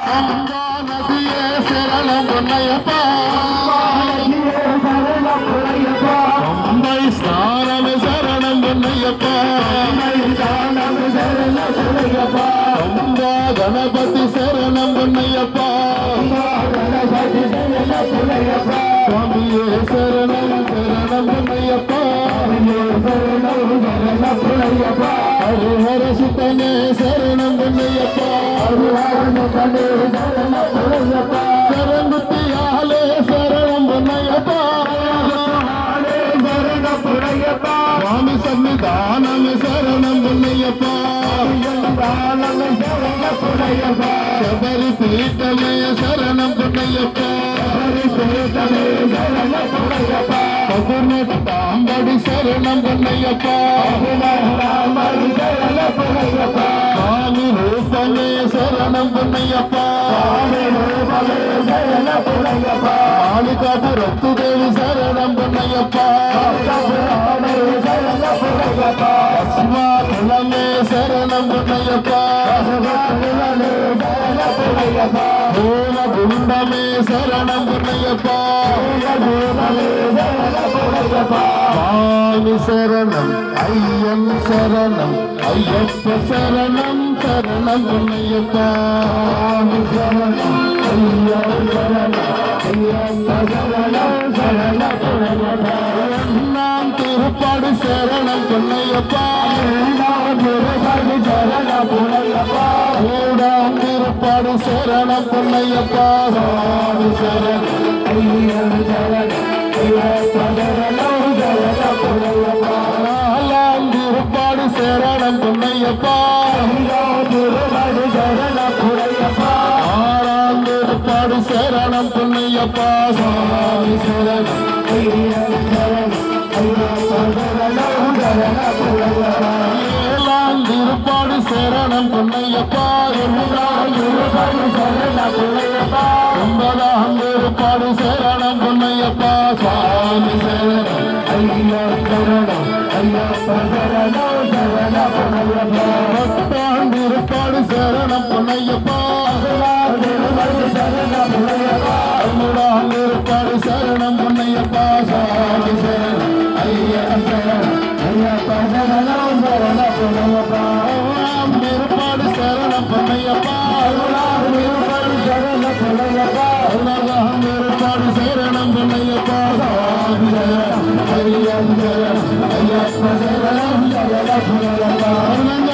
அம்பா நதியே சரணம் பொன்னையப்பா அம்பை ஸ்நானமே சரணம் பொன்னையப்பா அம்பா கணபதி சரணம் பொன்னையப்பா சுவாமியே சரணம் சரணம் பொன்னையப்பா ஹரிஹர சுத்தனே சரணம் பொன்னையப்பா சரங்குத்தியாலே சரணம் பொன்னையப்பா சுவாமி சன்னிதானம் சரணம் பொன்னையப்பா சபரி பீட்டமே சரணம் பொன்னையப்பா பதினெட்டாம்படி சரணம் பொன்னையப்பா சுவாமி ரூபமே சரணம் பொன்னையப்பா மாளிகாபுரத்து தேவி சரணம் பொன்னையப்பா அஸ்மா குலமே சரணம் பொன்னையப்பா ஓம குண்டமே சரணம் பொன்னையப்பா சுவாமி சரணம் ஐயன் சரணம் ஐயப்ப சரணம் சரணம் பொன்னையப்பா சரணம் ஐயன் சரணம் ஐயப்ப சரணம் சரணம் பொன்னையப்பா நாம் திருப்பாடு சரணம் பொன்னையப்பா திருப்பாடு சரணம் பொன்னையப்பா ஊடாம் திருப்பாடு சரணம் பொன்னையப்பா சுவாமி சரணம் ஐயன் சரணம் ஐயப்ப சரணம் சரணம் பொன்னையப்பா நாலாம் திருப்பாடு சரணம் பொன்னையப்பா திருப்பாடு சரணம் பொன்னையப்பா ஆறாம் திருப்பாடு சரணம் பொன்னையப்பா சுவாமி சரணம் ஐயன் சரணம் ஏழாம் திருப்பாடு சரணம் பொன்னையப்பா ஒன்பதாம் திருப்பாடு சரணம் பொன்னையப்பா சுவாமி சரணம் ஐயன் சரணம் ஐயப்ப சரணம் சரணம் பொன்னையப்பா பத்தாம் திருப்பாடு சரணம் பொன்னையப்பா பதினூறாம் திருப்பாடு சரணம் பொன்னையப்பா சுவாமி சரணம் ஐயன் சரணம் ஐயப்ப சரணம் சரணம் பொன்னையப்பா திருப்பாடு சரணம் பொன்னையப்பா சரணம் பொன்னையப்பா திருப்பாடு சரணம் பொன்னையப்பா சுவாமி சரணம் ஐயன் சரணம் ஐயப்ப சரணம் சரணம் பொன்னையப்பா